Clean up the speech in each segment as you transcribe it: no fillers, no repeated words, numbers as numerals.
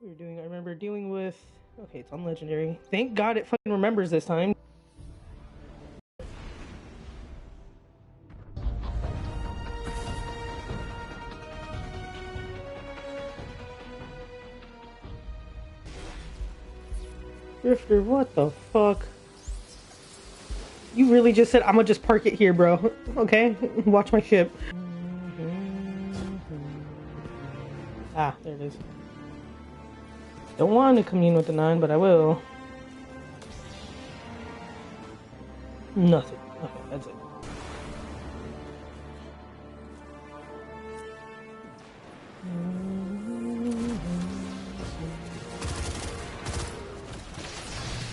we were doing. I remember dealing with. Okay, it's on legendary. Thank God it fucking remembers this time. Drifter, what the fuck? You really just said I'm gonna just park it here, bro. Okay, watch my ship. Ah, there it is. Don't want to commune with the 9, but I will. Nothing. Okay, that's it.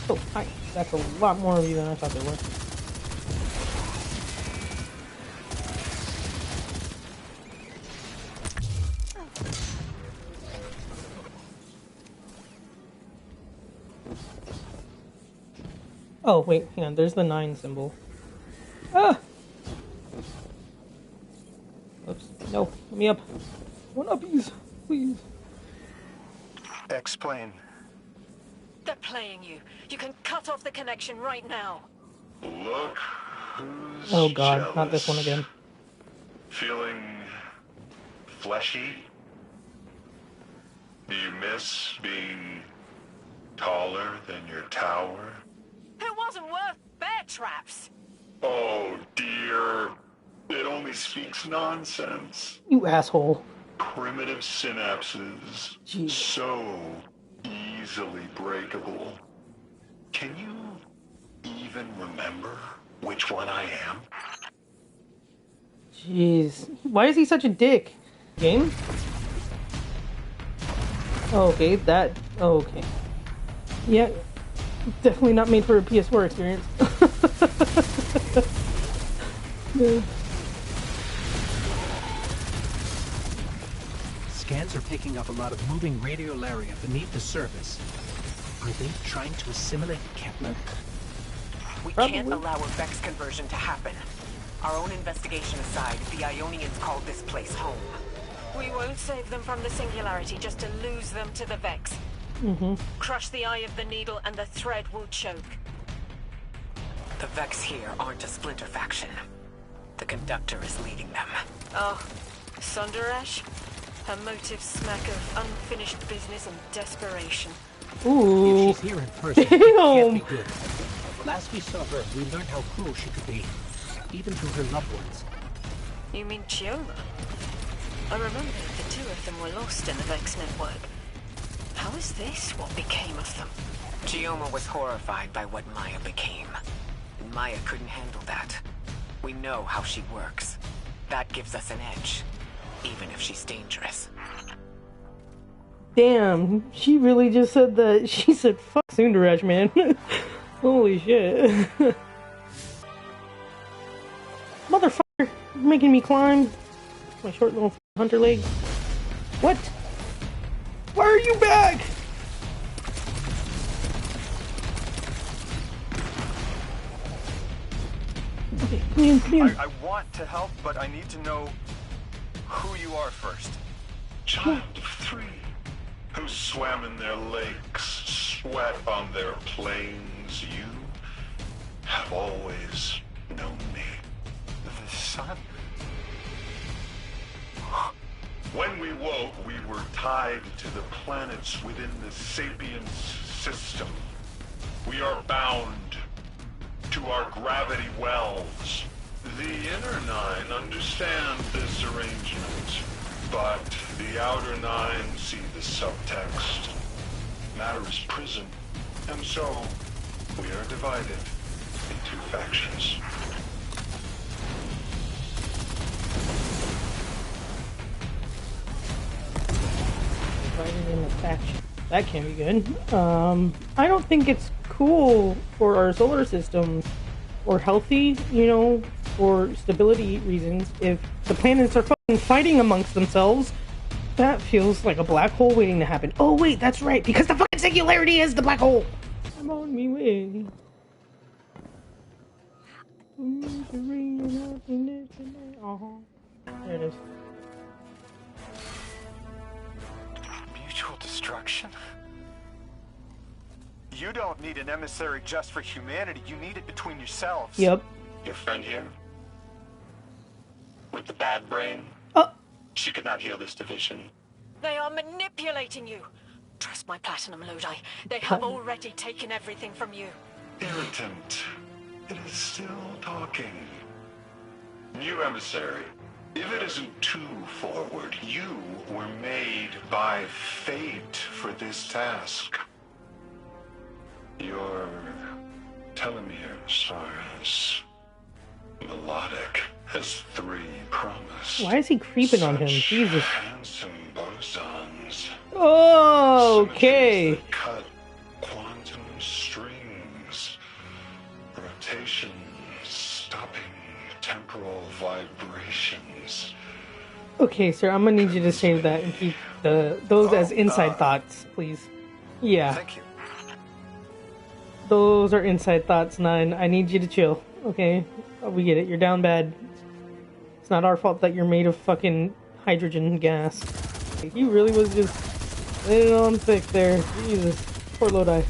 Oh, hi. That's a lot more of you than I thought there were. Oh, wait, hang on. There's the 9 symbol. Ah! Oops. No, let me up. One uppies, please. Explain. They're playing you. You can cut off the connection right now. Look who's Oh god, jealous. not this one again. Feeling fleshy? Do you miss being taller than your tower? It wasn't worth bear traps. Oh dear. It only speaks nonsense. You asshole. Primitive synapses. Jeez. So easily breakable. Can you even remember which one I am? Jeez. Why is he such a dick? Game? Oh, okay, that... Oh, okay. Yeah, definitely not made for a PS4 experience. Yeah. Scans are picking up a lot of moving radiolaria beneath the surface. Are they trying to assimilate Kepler? We Probably. can't allow a Vex conversion to happen. Our own investigation aside, the Ionians called this place home. We won't save them from the singularity just to lose them to the Vex. Crush the eye of the needle and the thread will choke. The Vex here aren't a splinter faction. The conductor is leading them. Oh, Sundarash? Her motives smack of unfinished business and desperation. Ooh. If she's here in person, it can't be Damn. good. Last we saw her, we learned how cruel she could be, even to her loved ones. You mean Chioma? I remember the two of them were lost in the Vex network. How is this what became of them? Chioma was horrified by what Maya became. And Maya couldn't handle that. We know how she works. That gives us an edge, even if she's dangerous. Damn, she really just said that. She said, fuck Sundarash, man. Holy shit. Motherfucker, you're making me climb. My short little hunter leg. What? Why are you back? Okay, come in. I want to help, but I need to know who you are first. Child of 3, who swam in their lakes, sweat on their plains, you have always known me. The sun? When we woke, we were tied to the planets within the Sapiens system. We are bound to our gravity wells. The inner 9 understand this arrangement, but the outer 9 see the subtext. Matter is prison, and so we are divided into factions. Divided in the faction. That can be good. I don't think it's cool for our solar system or healthy, you know, for stability reasons. If the planets are fucking fighting amongst themselves, that feels like a black hole waiting to happen. Oh wait, that's right, because the fucking singularity is the black hole. I'm on me way. There it is. Mutual destruction. destruction? You don't need an emissary just for humanity. You need it between yourselves. Yep. Your friend here? With the bad brain? Oh. She could not heal this division. They are manipulating you. Trust my platinum, Lodi. They have already taken everything from you. Irritant. It is still talking. New emissary. If it isn't too forward, you were made by fate for this task. Your telomeres are as melodic as 3 promised. Why is he creeping on him? Such Jesus. handsome bosons. Oh, okay. Symmetries that cut quantum strings. Rotations stopping temporal vibrations. Okay, sir, I'm gonna need you to save that and keep those as inside thoughts, please. Yeah, Thank you. those are inside thoughts, 9. I need you to chill, okay? We get it, you're down bad. It's not our fault that you're made of fucking hydrogen gas. He really was just laying it on thick there. Jesus. Poor Lodi.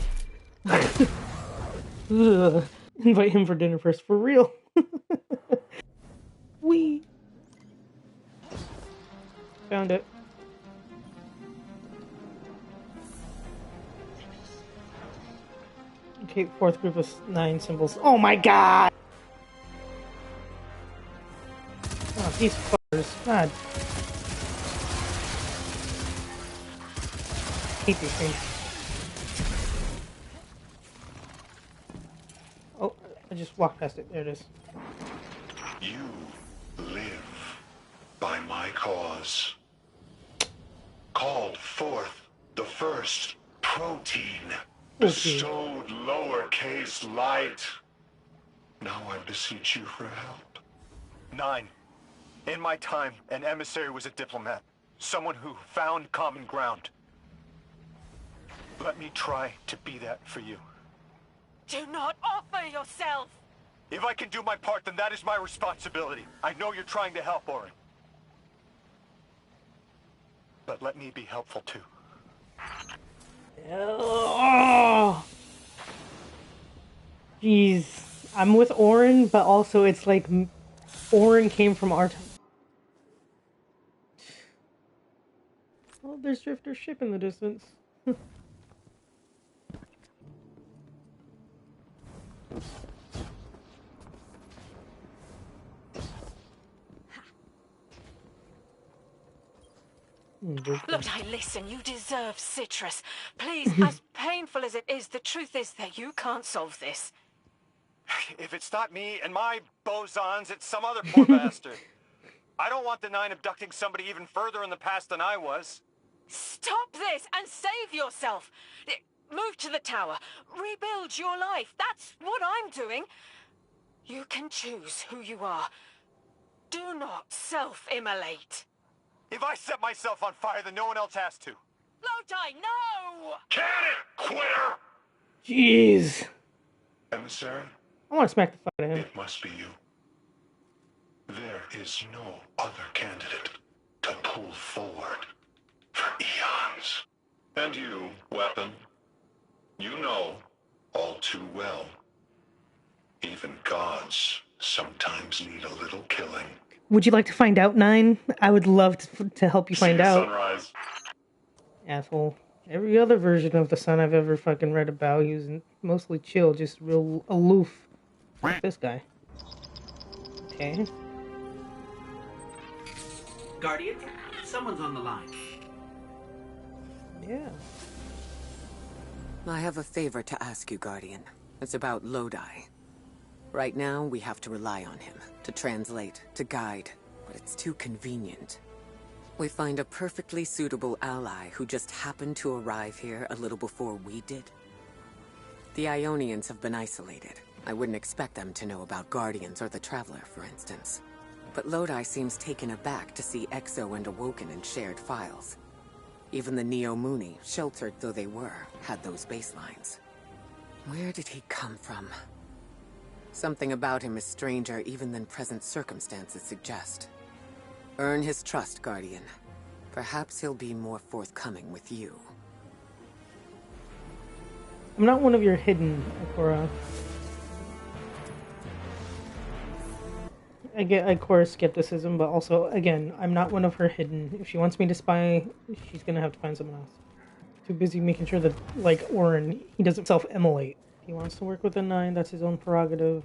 Ugh. Invite him for dinner first, for real. Wee. Found it. Okay, 4th group of 9 symbols. Oh my god! Oh, these fuckers. God. Hate these things. Oh, I just walked past it. There it is. You live by my cause. Called forth the first protein. Bestowed lowercase light. Now I beseech you for help. 9. In my time, an emissary was a diplomat. Someone who found common ground. Let me try to be that for you. Do not offer yourself! If I can do my part, then that is my responsibility. I know you're trying to help, Orin. But let me be helpful too. Oh. Jeez. I'm with Orin, but also it's like Orin came from our time. Oh, there's Drifter's ship in the distance. Lodi, listen, you deserve citrus. Please, as painful as it is, the truth is that you can't solve this. If it's not me and my bosons, it's some other poor bastard. I don't want the 9 abducting somebody even further in the past than I was. Stop this and save yourself. Move to the tower. Rebuild your life. That's what I'm doing. You can choose who you are. Do not self-immolate. If I set myself on fire, then no one else has to. Lodi, no! Can it, quitter! Jeez. Emissary, I want to smack the fuck out of him. it must be you. There is no other candidate to pull forward for eons. And you, weapon, you know all too well. Even gods sometimes need a little killing. Would you like to find out, 9? I would love to help you find See out. sunrise. Asshole. Every other version of the Sun I've ever fucking read about, he was mostly chill, just real aloof. Like this guy. Okay. Guardian, someone's on the line. Yeah. I have a favor to ask you, Guardian. It's about Lodi. Right now, we have to rely on him to translate, to guide, but it's too convenient. We find a perfectly suitable ally who just happened to arrive here a little before we did. The Ionians have been isolated. I wouldn't expect them to know about Guardians or the Traveler, for instance. But Lodi seems taken aback to see Exo and Awoken in shared files. Even the Neo-Muni, sheltered though they were, had those baselines. Where did he come from? Something about him is stranger even than present circumstances suggest. Earn his trust, Guardian. Perhaps he'll be more forthcoming with you. I'm not one of your hidden, Ikora. I get Ikora's skepticism, but also, again, I'm not one of her hidden. If she wants me to spy, she's gonna have to find someone else. Too busy making sure that, like Orin, he doesn't self-immolate. He wants to work with the 9, that's his own prerogative.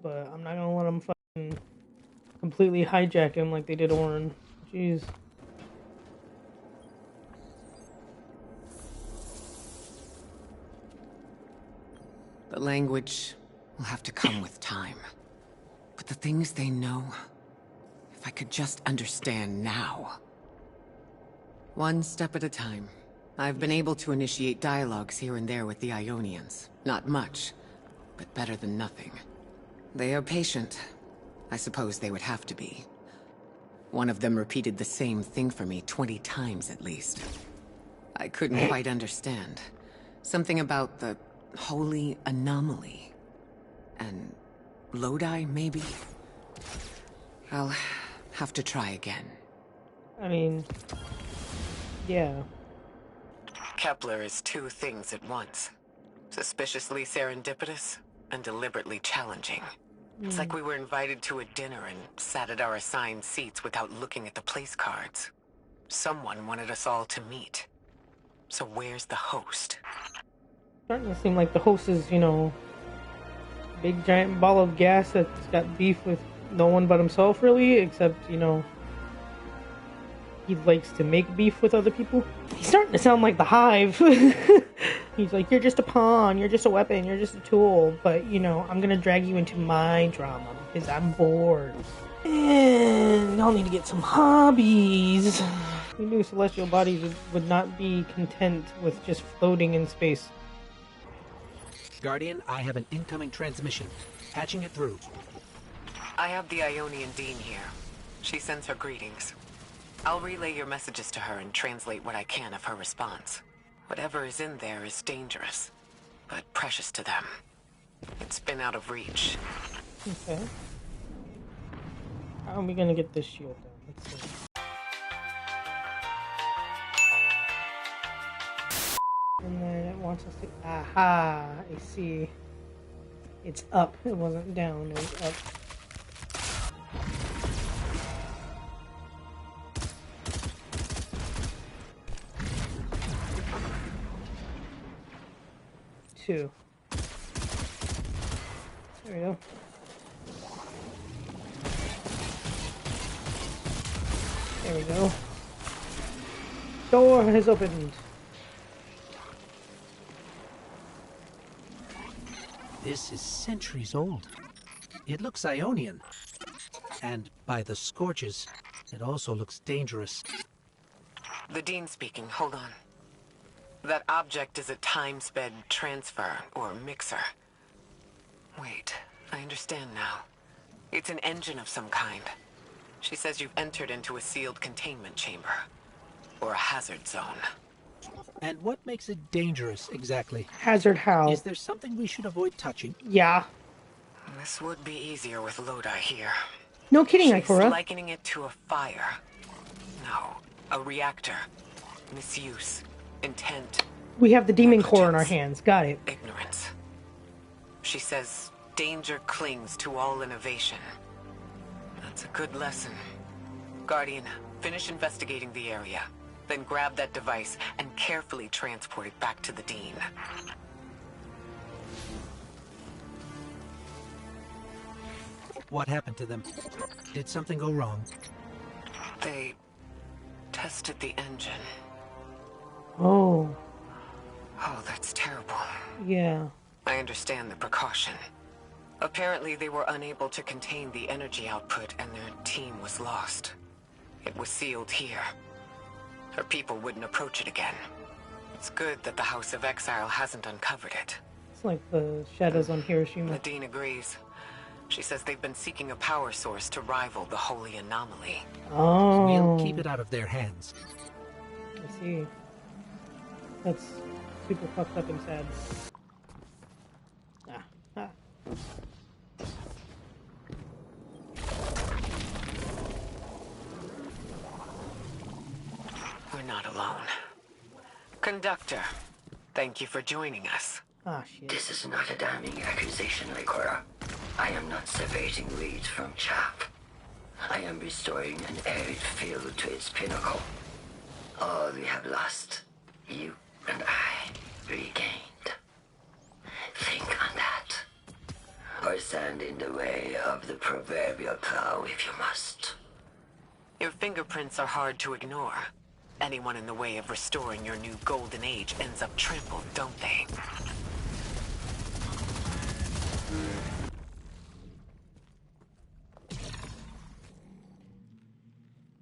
But I'm not gonna let him fucking completely hijack him like they did Orin. Jeez. The language will have to come with time. But the things they know, if I could just understand now. One step at a time. I've been able to initiate dialogues here and there with the Ionians. Not much, but better than nothing. They are patient. I suppose they would have to be. One of them repeated the same thing for me 20 times at least. I couldn't quite understand. Something about the holy anomaly. And Lodi, maybe? I'll have to try again. I mean, yeah. Kepler is 2 things at once. Suspiciously serendipitous and deliberately challenging. It's like we were invited to a dinner and sat at our assigned seats without looking at the place cards. Someone wanted us all to meet. So where's the host? Starting to seem like the host is, you know, big giant ball of gas that's got beef with no one but himself, really, except, you know, he likes to make beef with other people. He's starting to sound like the Hive. He's like, you're just a pawn, you're just a weapon, you're just a tool, but, you know, I'm gonna drag you into my drama because I'm bored. And y'all need to get some hobbies. We knew celestial bodies would not be content with just floating in space. Guardian, I have an incoming transmission. Patching it through. I have the Ionian Dean here. She sends her greetings. I'll relay your messages to her and translate what I can of her response. Whatever is in there is dangerous, but precious to them. It's been out of reach. Okay. How are we gonna get this shield down? Let's see. And then it wants us to... Aha! I see. It's up. It wasn't down. It was up. Two. There we go. There we go. Door has opened. This is centuries old. It looks Ionian. And by the scorches, it also looks dangerous. The Dean speaking. Hold on. That object is a time-sped transfer, or mixer. Wait, I understand now. It's an engine of some kind. She says you've entered into a sealed containment chamber. Or a hazard zone. And what makes it dangerous, exactly? Hazard how? Is there something we should avoid touching? Yeah. This would be easier with Lodi here. No kidding, She's Ikora. likening it to a fire. No, a reactor. Misuse. Intent. We have the demon core in our negligence, hands. Got it. Ignorance. She says danger clings to all innovation. That's a good lesson. Guardian, finish investigating the area. Then grab that device and carefully transport it back to the Dean. What happened to them? Did something go wrong? They tested the engine. Oh. Oh, that's terrible. Yeah. I understand the precaution. Apparently they were unable to contain the energy output and their team was lost. It was sealed here. Her people wouldn't approach it again. It's good that the House of Exile hasn't uncovered it. It's like the shadows on Hiroshima. The Dean agrees. She says they've been seeking a power source to rival the Holy Anomaly. Oh. We'll keep it out of their hands. I see. That's super fucked up and sad. Ah. We're not alone. Conductor, Thank you for joining us. Ah, shit. This is not a damning accusation, Ikora. I am not separating reed from chaff. I am restoring an arid field to its pinnacle. All we have lost, you and I regained. Think on that. Or stand in the way of the proverbial plow if you must. Your fingerprints are hard to ignore. Anyone in the way of restoring your new golden age ends up trampled, don't they?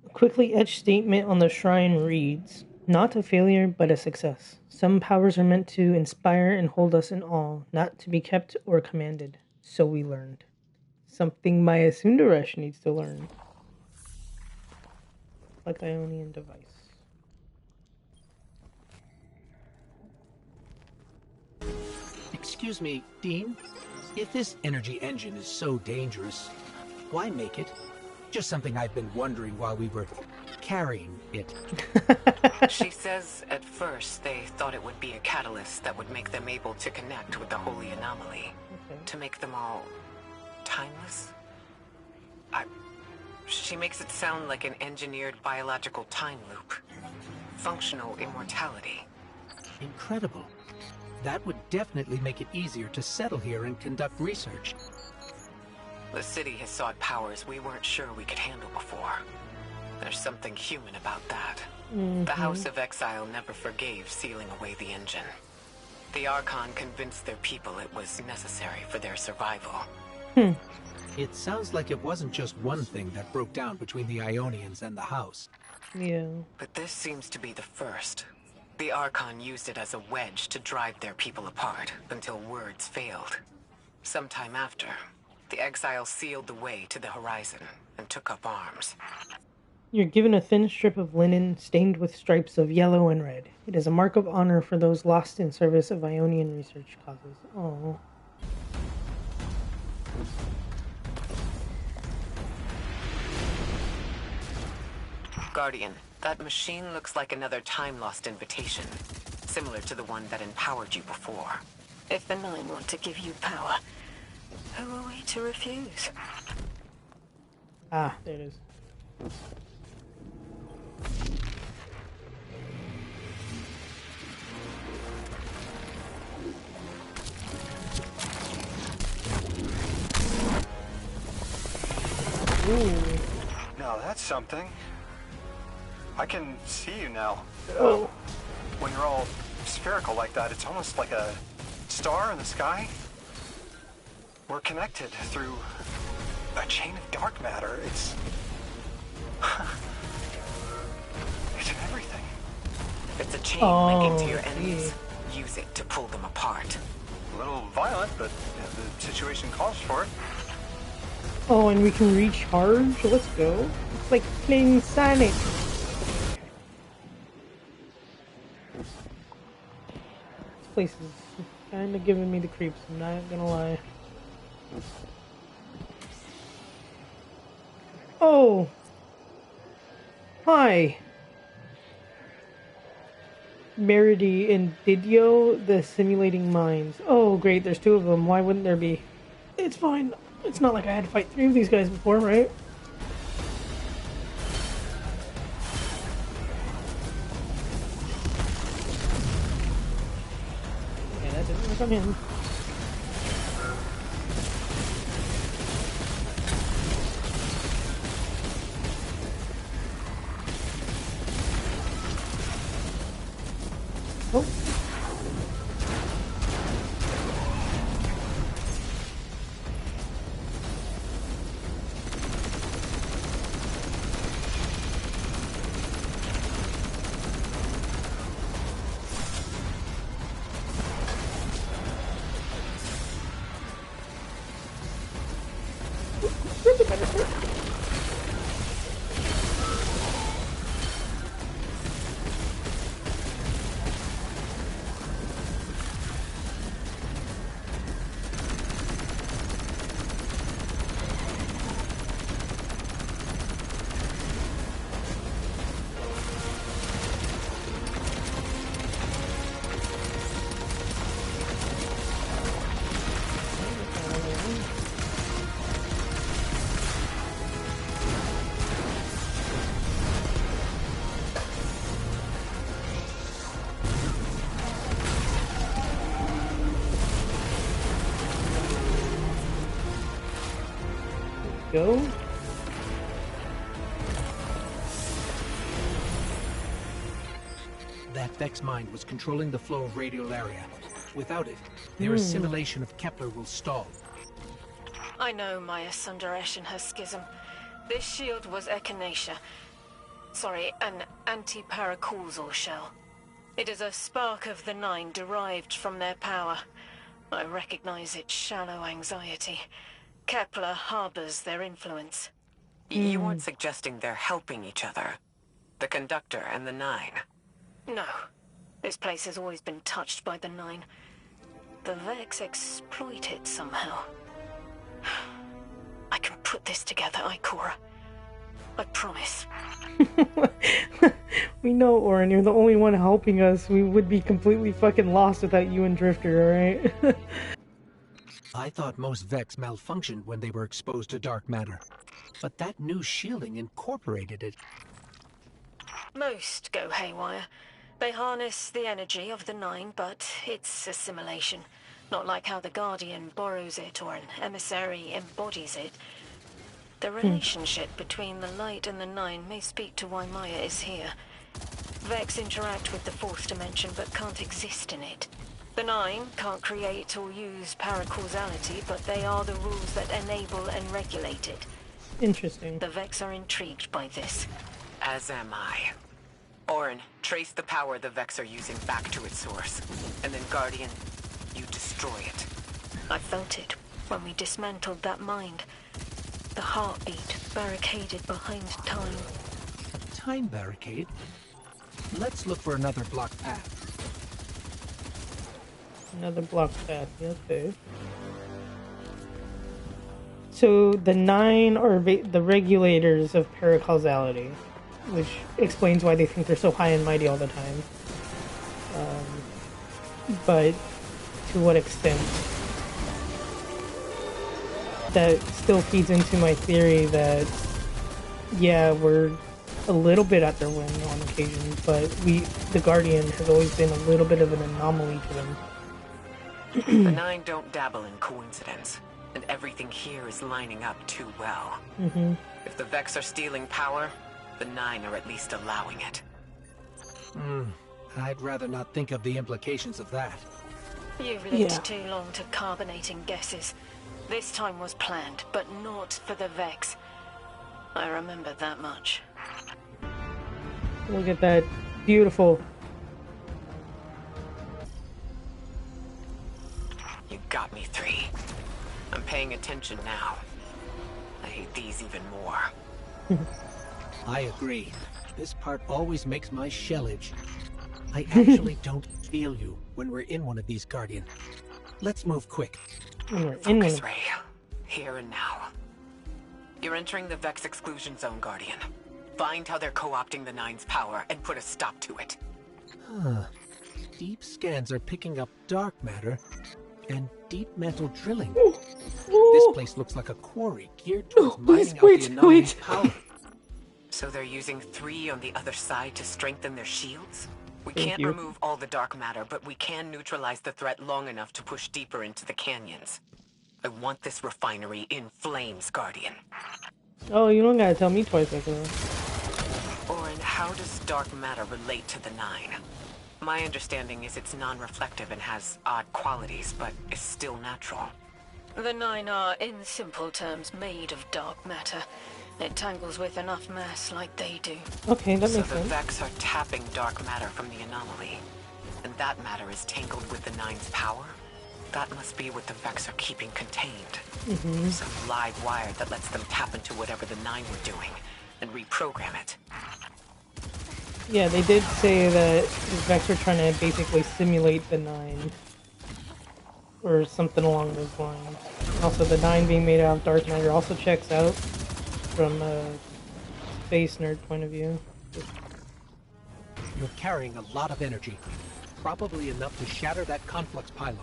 A quickly etched statement on the shrine reads, "Not a failure, but a success. Some powers are meant to inspire and hold us in awe, not to be kept or commanded. So we learned." Something Maya Sundaresh needs to learn. Like Ionian device. Excuse me, Dean? If this energy engine is so dangerous, why make it? Just something I've been wondering while we were carrying it. She says at first they thought it would be a catalyst that would make them able to connect with the holy anomaly. Okay. To make them all timeless? She makes it sound like an engineered biological time loop. Functional immortality. Incredible. That would definitely make it easier to settle here and conduct research. The city has sought powers we weren't sure we could handle before. There's something human about that. The House of Exile never forgave sealing away the engine. The Archon convinced their people it was necessary for their survival. It sounds like it wasn't just one thing that broke down between the Ionians and the House. Yeah. But this seems to be the first. The Archon used it as a wedge to drive their people apart until words failed. Sometime after, the Exiles sealed the way to the horizon and took up arms. You're given a thin strip of linen stained with stripes of yellow and red. It is a mark of honor for those lost in service of Ionian research causes. Oh. Guardian, that machine looks like another time-lost invitation, similar to the one that empowered you before. If the Nine want to give you power, who are we to refuse? Ah, there it is. Ooh. Now that's something. I can see you now. Oh. When you're all spherical like that, it's almost like a star in the sky. We're connected through a chain of dark matter. It's in everything. It's a chain linking to your enemies. Use it to pull them apart. A little violent, but the situation calls for it. Oh, and we can recharge? Let's go. It's like playing Sonic. This place is kind of giving me the creeps, I'm not gonna lie. Oh! Hi! Meridi and Didio, the simulating minds. Oh, great, there's two of them. Why wouldn't there be? It's fine. It's not like I had to fight three of these guys before, right? Yeah, that didn't come in. Oh. go. That Vex mind was controlling the flow of radial area. Without it, their assimilation of Kepler will stall. I know Maya Sundaresh and her schism. This shield was echinacea. Sorry, an anti-paracausal shell. It is a spark of the Nine derived from their power. I recognize its shallow anxiety. Kepler harbors their influence. You weren't suggesting they're helping each other? The Conductor and the Nine? No. This place has always been touched by the Nine. The Vex exploit it somehow. I can put this together, Ikora. I promise. We know, Orin, you're the only one helping us. We would be completely fucking lost without you and Drifter, alright? I thought most Vex malfunctioned when they were exposed to dark matter. But that new shielding incorporated it. Most go haywire. They harness the energy of the Nine, but it's assimilation. Not like how the Guardian borrows it or an emissary embodies it. The relationship between the Light and the Nine may speak to why Maya is here. Vex interact with the fourth dimension but can't exist in it. The Nine can't create or use paracausality, but they are the rules that enable and regulate it. Interesting. The Vex are intrigued by this. As am I. Orin, trace the power the Vex are using back to its source. And then, Guardian, you destroy it. I felt it when we dismantled that mind. The heartbeat barricaded behind time. A time barricade? Let's look for another block path. Another block path, okay. So the Nine are the regulators of paracausality, which explains why they think they're so high and mighty all the time. But to what extent? That still feeds into my theory that, yeah, we're a little bit at their whim on occasion, but the Guardian has always been a little bit of an anomaly to them. The Nine don't dabble in coincidence, and everything here is lining up too well. If the Vex are stealing power, the Nine are at least allowing it. I'd rather not think of the implications of that. You've lived too long to carbonating guesses. This time was planned, but not for the Vex. I remember that much. Look at that. Beautiful. You got me, 3. I'm paying attention now. I hate these even more. I agree. This part always makes my shell itch. I actually don't feel you when we're in one of these, Guardian. Let's move quick. Focus ray. Here and now. You're entering the Vex exclusion zone, Guardian. Find how they're co-opting the Nine's power and put a stop to it. Deep scans are picking up dark matter and deep metal drilling. This place looks like a quarry geared towards mining out the anomaly's power. So they're using 3 on the other side to strengthen their shields? We can't remove all the dark matter, but we can neutralize the threat long enough to push deeper into the canyons. I want this refinery in flames, Guardian. Oh, you don't gotta tell me twice, Ikora. Orin, how does dark matter relate to the Nine? My understanding is it's non-reflective and has odd qualities, but is still natural. The Nine are, in simple terms, made of dark matter. It tangles with enough mass like they do. Okay, that makes sense. So the Vex are tapping dark matter from the anomaly. And that matter is tangled with the Nine's power? That must be what the Vex are keeping contained. Some live wire that lets them tap into whatever the Nine were doing and reprogram it. Yeah, they did say that the Vex are trying to basically simulate the Nine. Or something along those lines. Also, the Nine being made out of dark matter also checks out from a space nerd point of view. You're carrying a lot of energy. Probably enough to shatter that conflux pylon.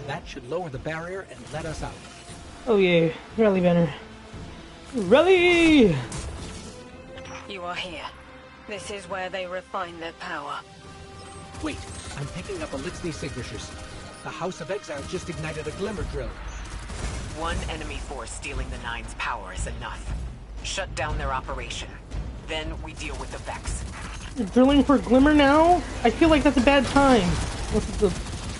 That should lower the barrier and let us out. Oh yeah, rally banner. Rally! You are here. This is where they refine their power. Wait, I'm picking up Elixni signatures. The House of Exile just ignited a glimmer drill. One enemy force stealing the Nine's power is enough. Shut down their operation. Then we deal with the Vex. You're drilling for Glimmer now? I feel like that's a bad time. Unless it's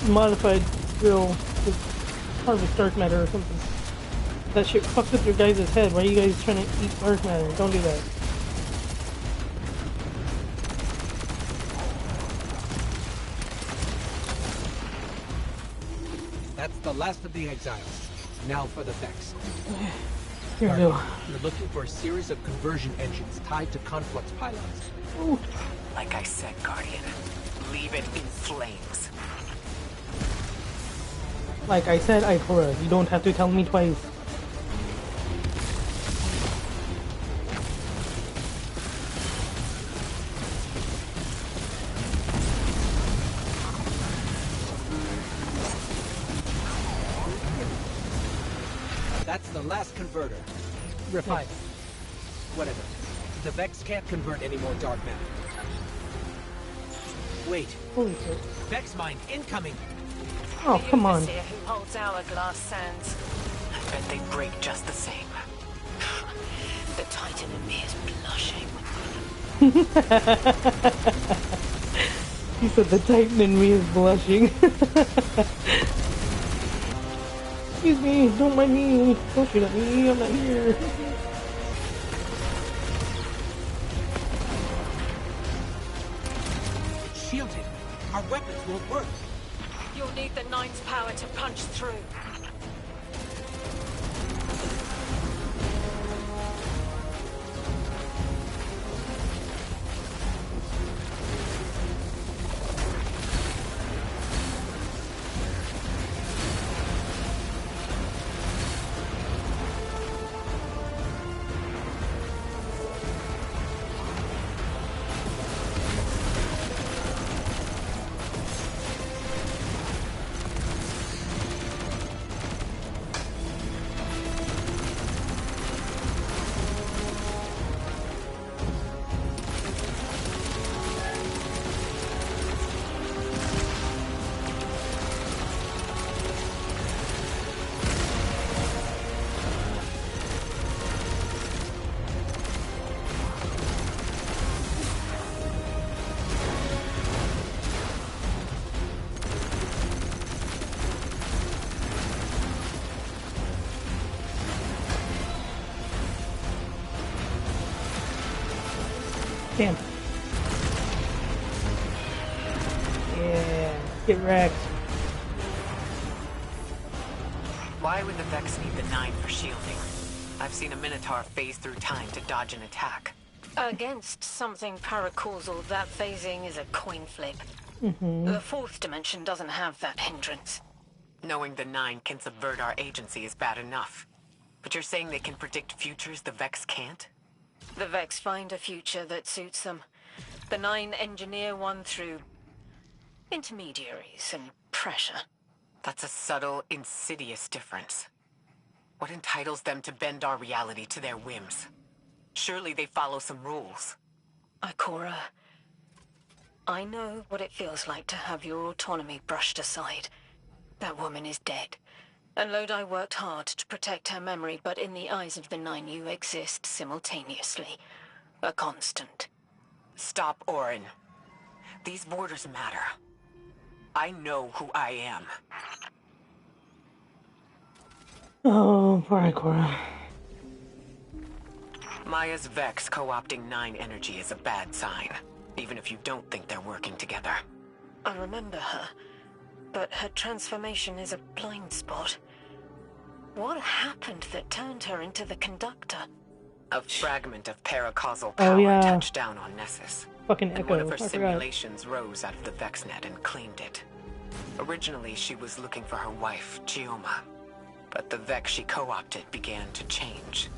a modified drill with harvest dark matter or something. That shit fucks up your guys' head. Why are you guys trying to eat dark matter? Don't do that. That's the last of the exiles. Now for the Vex. Here we go. You're looking for a series of conversion engines tied to conflux pylons. Ooh. Like I said, Guardian, leave it in flames. Like I said, Ikora, you don't have to tell me twice. That's the last converter. Refine it. Whatever. The Vex can't convert any more dark matter. Wait. Holy shit. Vex mine incoming! Oh, come on. The overseer who holds hourglass sands. I bet they break just the same. The Titan in me is blushing. He said the Titan in me is blushing. Excuse me, don't mind me. Don't shoot at me, I'm not here. It's shielded. Our weapons won't work. You'll need the Nine's power to punch through. Damn. Yeah, get wrecked. Why would the Vex need the Nine for shielding? I've seen a Minotaur phase through time to dodge an attack. Against something paracausal, that phasing is a coin flip. The fourth dimension doesn't have that hindrance. Knowing the Nine can subvert our agency is bad enough. But you're saying they can predict futures the Vex can't? The Vex find a future that suits them. The Nine engineer one through intermediaries and pressure. That's a subtle, insidious difference. What entitles them to bend our reality to their whims? Surely they follow some rules. Ikora, I know what it feels like to have your autonomy brushed aside. That woman is dead. And Lodi worked hard to protect her memory, but in the eyes of the Nine you exist simultaneously. A constant. Stop, Orin. These borders matter. I know who I am. Oh, poor Ikora. Maya's Vex co-opting Nine energy is a bad sign, even if you don't think they're working together. I remember her, but her transformation is a blind spot. What happened that turned her into the conductor? A fragment of paracausal power touched down on Nessus. Fucking And Echo. one of her I forgot. simulations rose out of the VexNet and claimed it. Originally, she was looking for her wife, Gioma. But the Vex she co-opted began to change,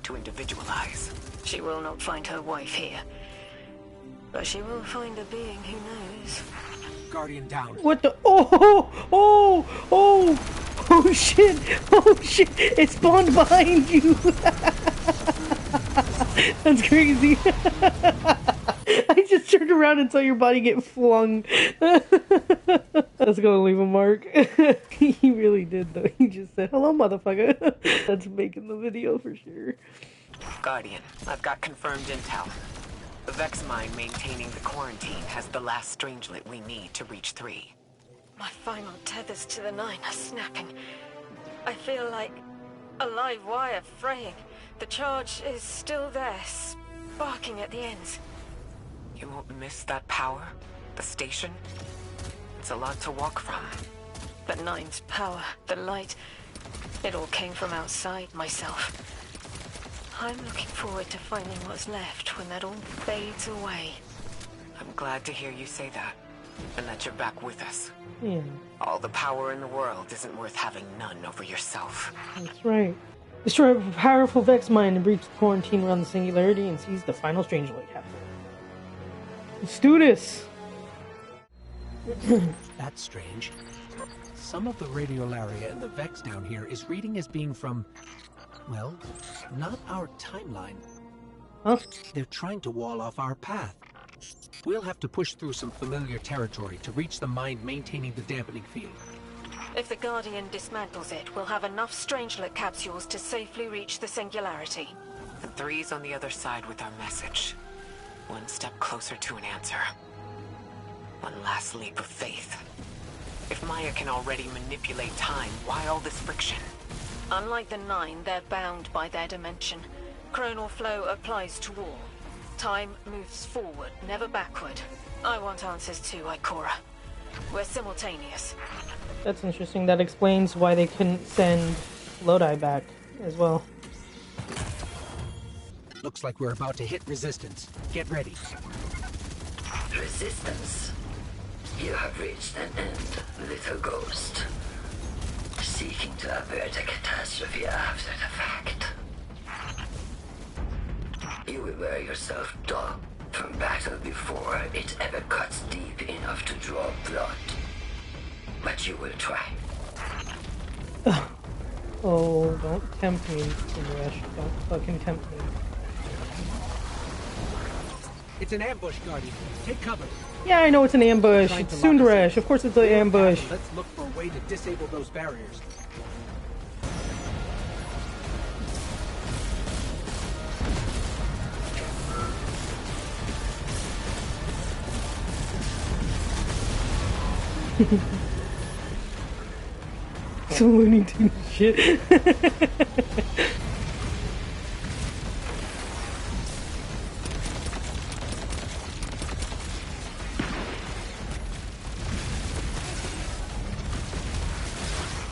to individualize. She will not find her wife here. But she will find a being who knows. Guardian down. What the? Oh shit! Oh shit! It spawned behind you! That's crazy. I just turned around and saw your body get flung. That's gonna leave a mark. He really did, though. He just said, "Hello, motherfucker." That's making the video for sure. Guardian, I've got confirmed intel. The Vex mine maintaining the quarantine has the last strangelet we need to reach 3. My final tethers to the 9 are snapping. I feel like a live wire fraying. The charge is still there, sparking at the ends. You won't miss that power? The station? It's a lot to walk from. The 9's power, the light, it all came from outside myself. I'm looking forward to finding what's left when that all fades away. I'm glad to hear you say that, and that you're back with us. Yeah, All the power in the world isn't worth having none over yourself. that's right. Destroy a powerful Vex mine and breach the quarantine around the Singularity and seize the final Strangelet capsule. Let's do this! That's strange. Some of the radiolaria in the Vex down here is reading as being from, well, not our timeline. Huh? They're trying to wall off our path. We'll have to push through some familiar territory to reach the mine maintaining the dampening field. If the Guardian dismantles it, we'll have enough Strangelet capsules to safely reach the Singularity. And 3's on the other side with our message. One step closer to an answer. One last leap of faith. If Maya can already manipulate time, why all this friction? Unlike the 9, they're bound by their dimension. Chronal flow applies to all. Time moves forward, never backward. I want answers too, Ikora. We're simultaneous. That's interesting. That explains why they couldn't send Lodi back as well. Looks like we're about to hit resistance. Get ready. Resistance. You have reached an end, little ghost. Seeking to avert a catastrophe after the fact. You will wear yourself dull from battle before it ever cuts deep enough to draw blood. But you will try. Oh, don't tempt me, Rush. Don't fucking tempt me. It's an ambush, Guardian. Take cover. Yeah, I know it's an ambush. It's Sundaresh. Of course it's an ambush. Let's look for a way to disable those barriers. Some Looney Tunes shit.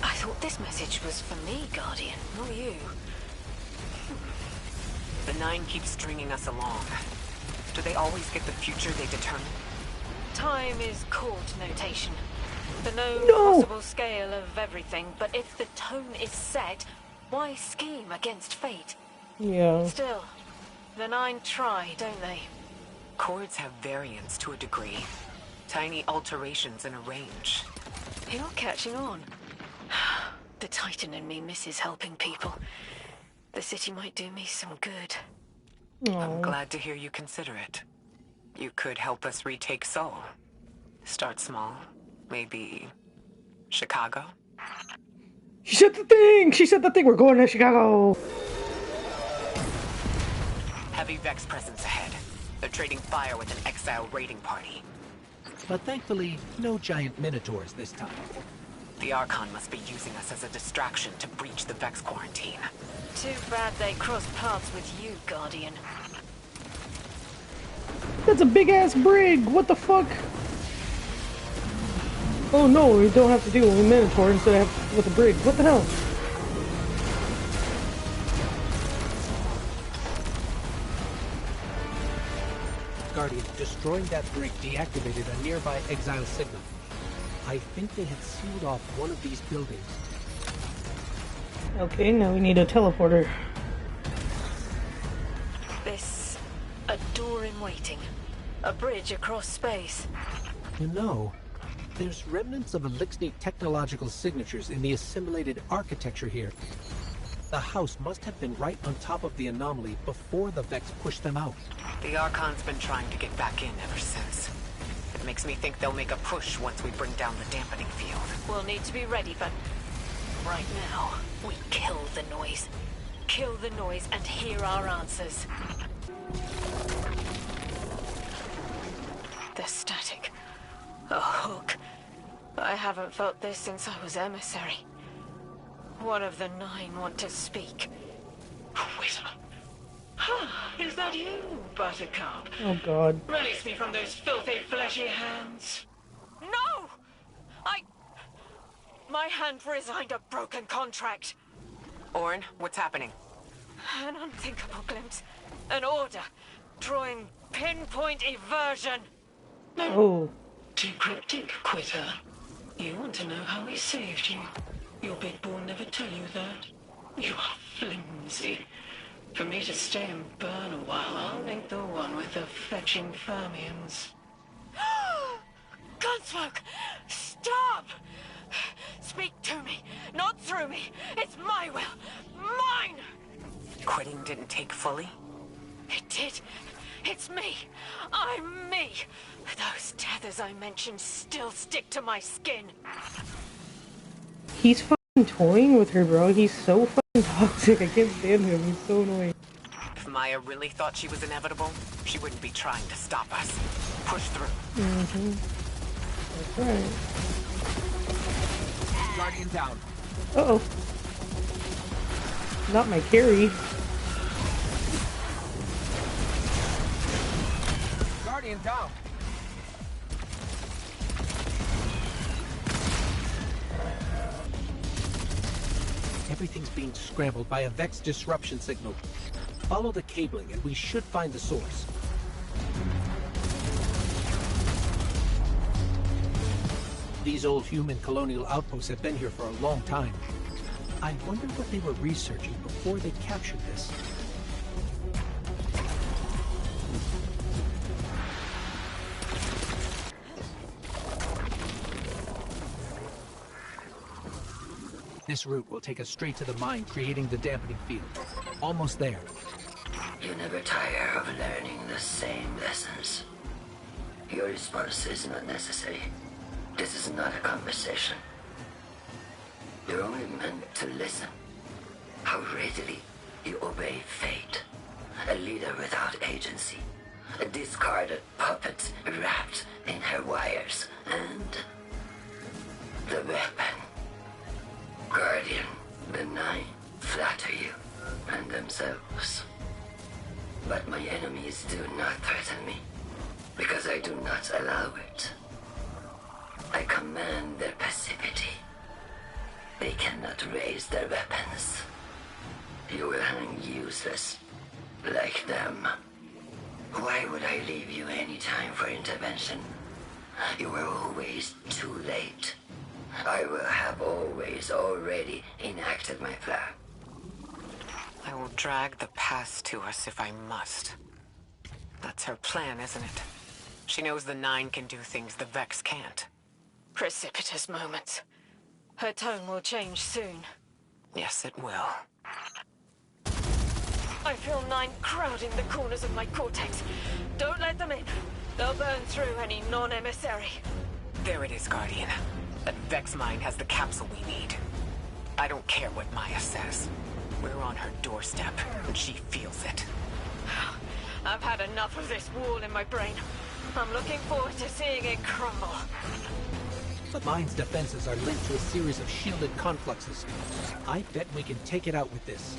I thought this message was for me, Guardian, not you. The 9 keeps stringing us along. Do they always get the future they determine? Time is chord notation. The No! possible scale of everything, but if the tone is set, why scheme against fate? Yeah. Still, the 9 try, don't they? Chords have variance to a degree. Tiny alterations in a range. You're catching on. The Titan in me misses helping people. The city might do me some good. I'm glad to hear you consider it. You could help us retake Seoul. Start small. Maybe Chicago? She said the thing! She said the thing! We're going to Chicago! Heavy Vex presence ahead. They're trading fire with an exile raiding party. But thankfully, no giant minotaurs this time. The Archon must be using us as a distraction to breach the Vex quarantine. Too bad they crossed paths with you, Guardian. That's a big ass brig! What the fuck? Oh no, we don't have to deal with a Minotaur instead of with a brig. What the hell? Guardian, destroying that brig deactivated a nearby exile signal. I think they had sealed off one of these buildings. Okay, now we need a teleporter. This... a door in waiting. A bridge across space. You know, there's remnants of Elixir technological signatures in the assimilated architecture here. The house must have been right on top of the anomaly before the Vex pushed them out. The Archon's been trying to get back in ever since. It Makes me think they'll make a push once we bring down the dampening field. We'll need to be ready, but right now, we kill the noise. Kill the noise and hear our answers. The static. A hook. I haven't felt this since I was emissary. One of the 9 want to speak. Quitter. Is that you, Buttercup? Oh god. Release me from those filthy, fleshy hands. No! My hand resigned a broken contract. Orin, what's happening? An unthinkable glimpse. An order. Drawing pinpoint eversion. Oh. Too cryptic, Quitter. You want to know how we saved you. Your big ball never tell you that. You are flimsy. For me to stay and burn a while, I'll make the one with the fetching fermions. Gunsmoke! Stop! Speak to me, not through me. It's my will. Mine! Quitting didn't take fully? It did. It's me. I'm me. Those tethers I mentioned still stick to my skin. He's fucking toying with her, bro. He's so fucking toxic. I can't stand him. He's so annoying. If Maya really thought she was inevitable, she wouldn't be trying to stop us. Push through. Mm-hmm. That's right. Guardian down. Uh-oh. Not my carry. Guardian down. Everything's being scrambled by a Vex disruption signal. Follow the cabling and we should find the source. These old human colonial outposts have been here for a long time. I wonder what they were researching before they captured this. This route will take us straight to the mine, creating the dampening field. Almost there. You never tire of learning the same lessons. Your response is not necessary. This is not a conversation. You're only meant to listen. How readily you obey fate. A leader without agency. A discarded puppet wrapped in her wires. And the weapon. Guardian, the 9 flatter you and themselves. But my enemies do not threaten me, because I do not allow it. I command their passivity. They cannot raise their weapons. You will hang useless, like them. Why would I leave you any time for intervention? You are always too late. I will have always already enacted my plan. I will drag the past to us if I must. That's her plan, isn't it? She knows the 9 can do things the Vex can't. Precipitous moments. Her tone will change soon. Yes, it will. I feel 9 crowding the corners of my cortex. Don't let them in. They'll burn through any non-emissary. There it is, Guardian. That Vex mine has the capsule we need. I don't care what Maya says. We're on her doorstep, and she feels it. I've had enough of this wall in my brain. I'm looking forward to seeing it crumble. The mine's defenses are linked to a series of shielded confluxes. I bet we can take it out with this.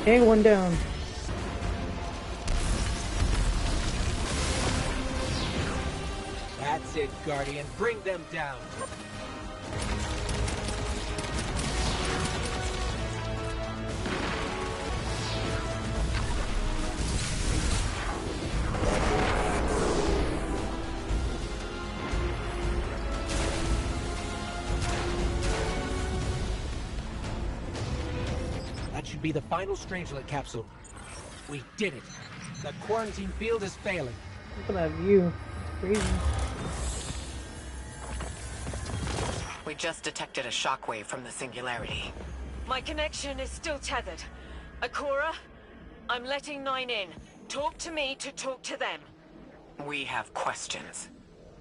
Okay, one down. That's it, Guardian. Bring them down. That should be the final Strangelet capsule. We did it. The quarantine field is failing. Look at that view. It's crazy. We just detected a shockwave from the singularity. My connection is still tethered. Ikora, I'm letting 9 in. Talk to me to talk to them. We have questions.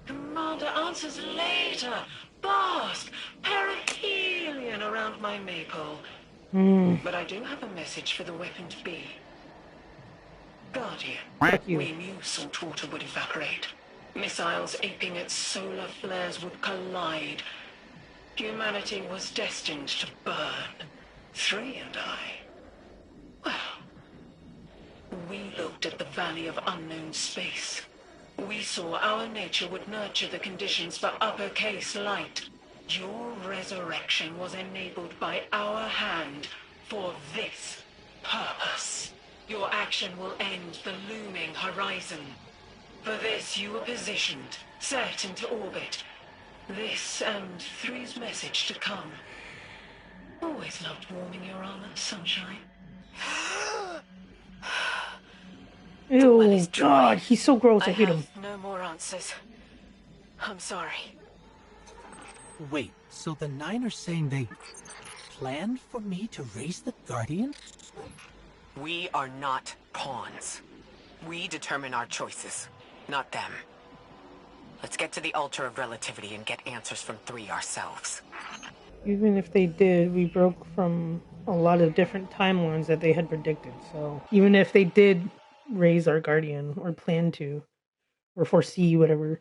Commander, answers later. Bask, perihelion around my maypole. But I do have a message for the weapon to be. Guardian, we knew saltwater would evaporate. Missiles aping its solar flares would collide. Humanity was destined to burn. 3 and I. Well, we looked at the valley of unknown space. We saw our nature would nurture the conditions for uppercase light. Your resurrection was enabled by our hand for this purpose. Your action will end the looming horizon. For this you were positioned, set into orbit. This and 3's message to come. Always loved warming your armor, sunshine. Ew, God, he's so gross. I hate him. No more answers. I'm sorry. Wait, so the 9 are saying they planned for me to raise the Guardian? We are not pawns. We determine our choices, not them. Let's get to the altar of relativity and get answers from 3 ourselves. Even if they did, we broke from a lot of different timelines that they had predicted. So even if they did raise our Guardian, or plan to, or foresee whatever,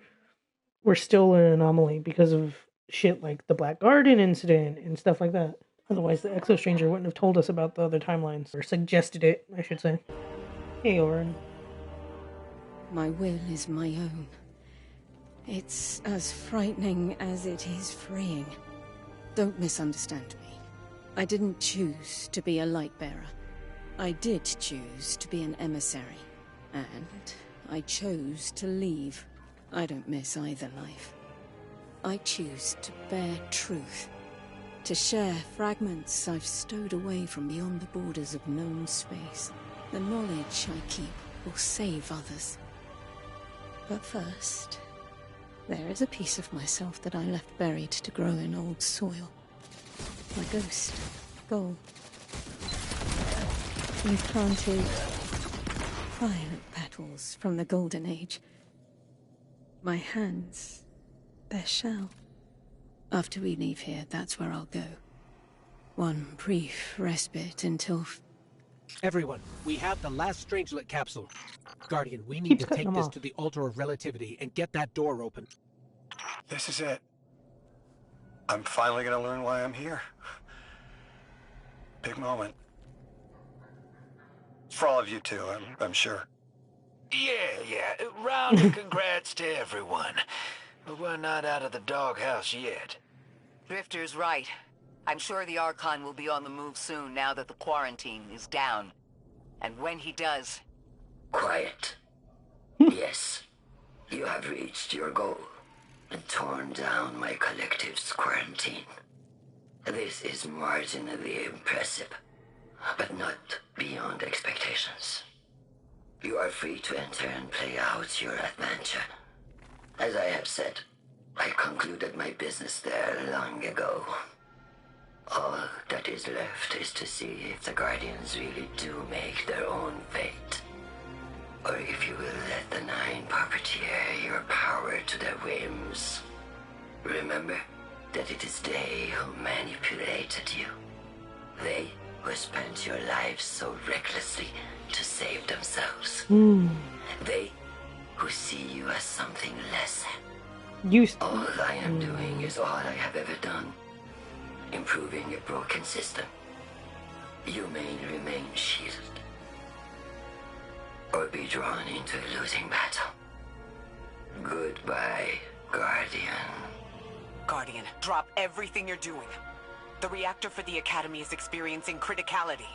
we're still an anomaly because of shit like the Black Garden incident and stuff like that. Otherwise, the Exo Stranger wouldn't have told us about the other timelines, or suggested it, I should say. Hey, Oren. My will is my own. It's as frightening as it is freeing. Don't misunderstand me. I didn't choose to be a light bearer. I did choose to be an emissary. And I chose to leave. I don't miss either life. I choose to bear truth. To share fragments I've stowed away from beyond the borders of known space. The knowledge I keep will save others. But first, there is a piece of myself that I left buried to grow in old soil. My ghost, Gold. We've planted violet petals from the Golden Age. My hands, their shell. After we leave here, that's where I'll go. One brief respite until... Everyone, we have the last Strangelet capsule. Guardian, we need to take this to the altar of relativity and get that door open. This is it. I'm finally gonna learn why I'm here. Big moment. For all of you too, I'm sure. Yeah. Round of congrats to everyone. But we're not out of the doghouse yet. Drifter's right. I'm sure the Archon will be on the move soon now that the quarantine is down. And when he does... Quiet. Yes, you have reached your goal and torn down my collective's quarantine. This is marginally impressive, but not beyond expectations. You are free to enter and play out your adventure. As I have said, I concluded my business there long ago. All that is left is to see if the Guardians really do make their own fate. Or if you will let the 9 puppeteer your power to their whims. Remember that it is they who manipulated you. They who spent your lives so recklessly to save themselves. They who see you as something less. All I am doing is all I have ever done. Improving a broken system. You may remain shielded. Or be drawn into a losing battle. Goodbye, Guardian. Guardian, drop everything you're doing. The reactor for the Academy is experiencing criticality.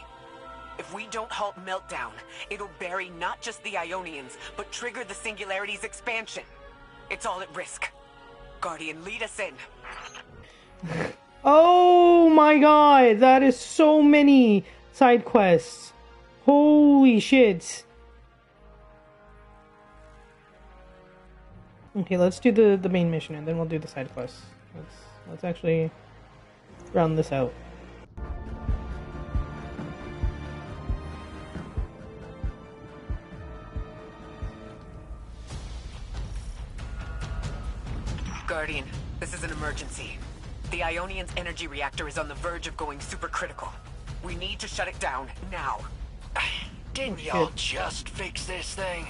If we don't halt Meltdown, it'll bury not just the Ionians, but trigger the Singularity's expansion. It's all at risk. Guardian, lead us in. Oh my god, that is so many side quests. Holy shit. Okay, let's do the main mission and then we'll do the side quests. Let's actually round this out. Guardian, this is an emergency. The Ionian's energy reactor is on the verge of going supercritical. We need to shut it down now. Didn't y'all just fix this thing?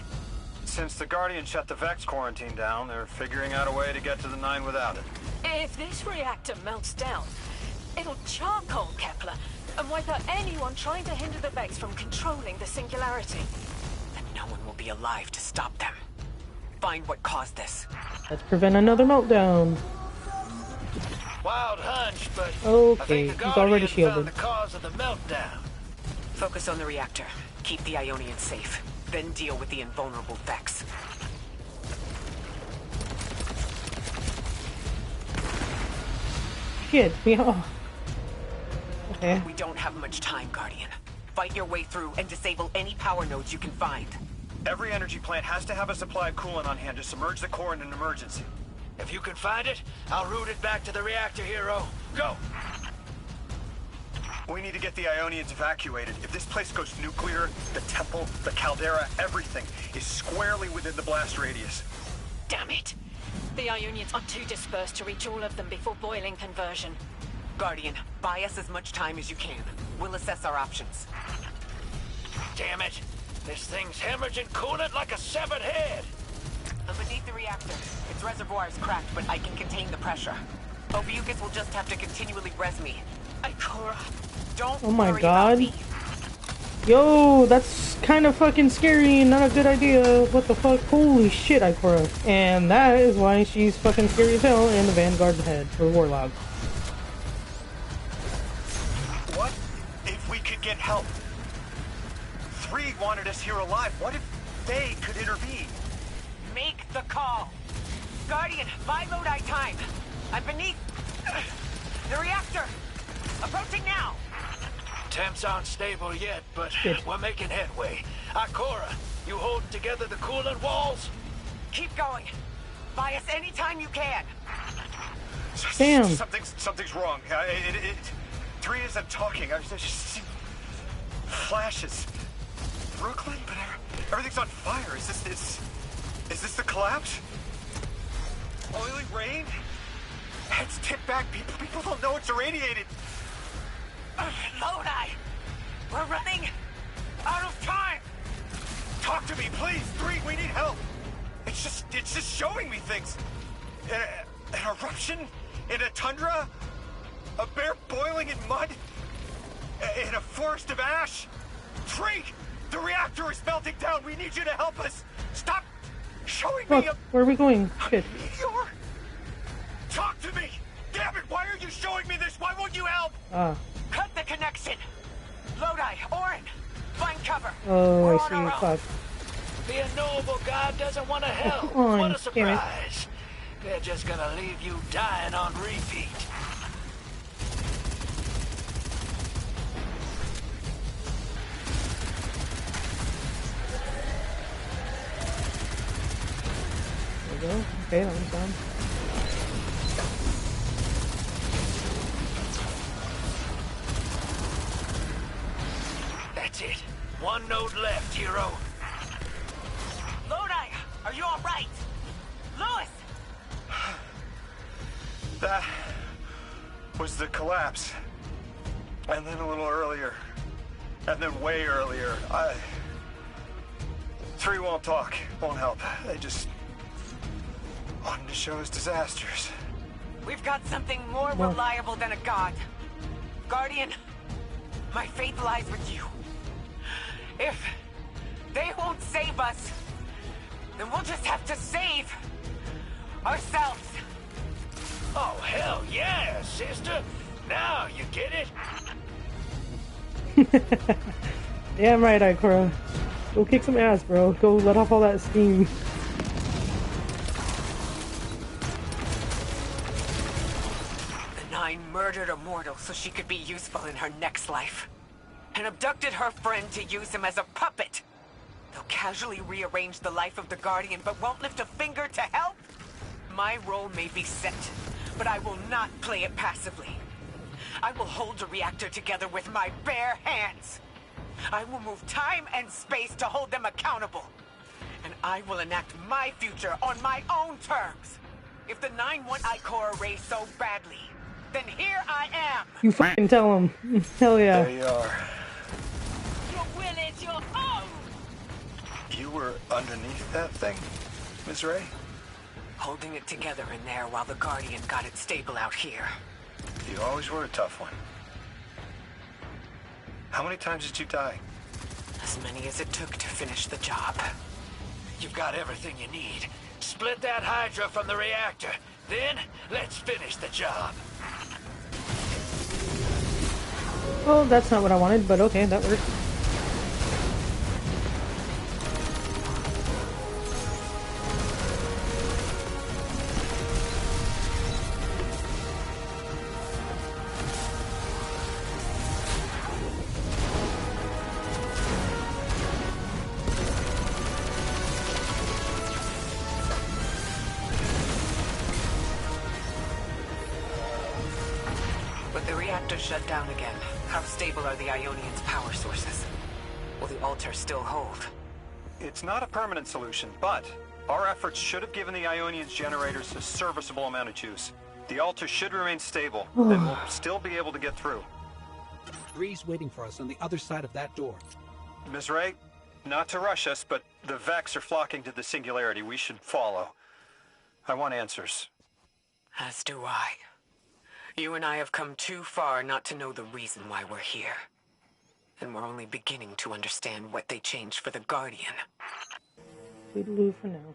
Since the Guardian shut the Vex quarantine down, they're figuring out a way to get to the 9 without it. If this reactor melts down, it'll charcoal Kepler and wipe out anyone trying to hinder the Vex from controlling the singularity. And no one will be alive to stop them. Find what caused this. Let's prevent another meltdown. Wild hunch, but I Okay, think the he's already Guardian shielded. found the cause of the meltdown. Focus on the reactor. Keep the Ionian safe. Then deal with the invulnerable Vex. Shit, okay. We don't have much time, Guardian. Fight your way through and disable any power nodes you can find. Every energy plant has to have a supply of coolant on hand to submerge the core in an emergency. If you can find it, I'll route it back to the reactor, Hero. Go! We need to get the Ionians evacuated. If this place goes nuclear, the temple, the caldera, everything is squarely within the blast radius. Damn it. The Ionians are too dispersed to reach all of them before boiling conversion. Guardian, buy us as much time as you can. We'll assess our options. Damn it! This thing's hemorrhaging coolant like a severed head! I'm beneath the reactor. Its reservoir is cracked, but I can contain the pressure. Obiucus will just have to continually res me. Ikora, don't Oh my worry god. about me. Yo, that's kind of fucking scary and not a good idea. What the fuck? Holy shit, Ikora. And that is why she's fucking scary as hell and the Vanguard head for Warlog. What if we could get help? 3 wanted us here alive. What if they could intervene? Make the call. Guardian, buy Lodi time. I'm beneath the reactor. Approaching now. Temps aren't stable yet, but we're making headway. Ikora, you holding together the coolant walls? Keep going. Buy us anytime you can. Damn. Something's wrong. 3 isn't talking. I just see flashes. Brooklyn, but everything's on fire. Is this the collapse? Oily rain? Heads tipped back. People don't know it's irradiated. Lodi! We're running out of time! Talk to me, please! 3, we need help! It's just showing me things. An eruption? In a tundra? A bear boiling in mud? In a forest of ash? 3! The reactor is melting down! We need you to help us! Stop showing me a... Where are we going? Shit. meteor? Talk to me! Damn it, why are you showing me this? Why won't you help? Cut the connection! Lodi, Orin, find cover. Oh, We're I on our see. own. Fuck. The unknowable god doesn't want to help. Come on, What a damn it. surprise. They're just gonna leave you dying on repeat. There we go. Okay, that one's done. That's it. One node left, Hero. Lodi, are you all right? Lewis! That was the collapse. And then a little earlier. And then way earlier. 3 won't talk, won't help. They just wanted to show us disasters. We've got something more reliable than a god. Guardian, my faith lies with you. If they won't save us, then we'll just have to save ourselves. Oh, hell yeah, sister. Now you get it. Damn right, Ikora. Go kick some ass, bro. Go let off all that steam. The 9 murdered a mortal so she could be useful in her next life. and abducted her friend to use him as a puppet. They'll casually rearrange the life of the Guardian, but won't lift a finger to help? My role may be set, but I will not play it passively. I will hold the reactor together with my bare hands. I will move time and space to hold them accountable. And I will enact my future on my own terms. If the 9 want Ikora Ray so badly, then here I am. You fucking tell him. Hell yeah. There you are. Your will is your own! You were underneath that thing, Ms. Ray? Holding it together in there while the Guardian got it stable out here. You always were a tough one. How many times did you die? As many as it took to finish the job. You've got everything you need. Split that Hydra from the reactor. Then, let's finish the job. Well, that's not what I wanted, but okay, that works. With the reactor shut down again, how stable are the Ionian's power sources? Will the altar still hold? It's not a permanent solution, but our efforts should have given the Ionian's generators a serviceable amount of juice. The altar should remain stable, then we'll still be able to get through. Bree's waiting for us on the other side of that door. Ms. Ray, not to rush us, but the Vex are flocking to the Singularity. We should follow. I want answers. As do I. You and I have come too far not to know the reason why we're here. And we're only beginning to understand what they changed for the Guardian. Toodaloo for now.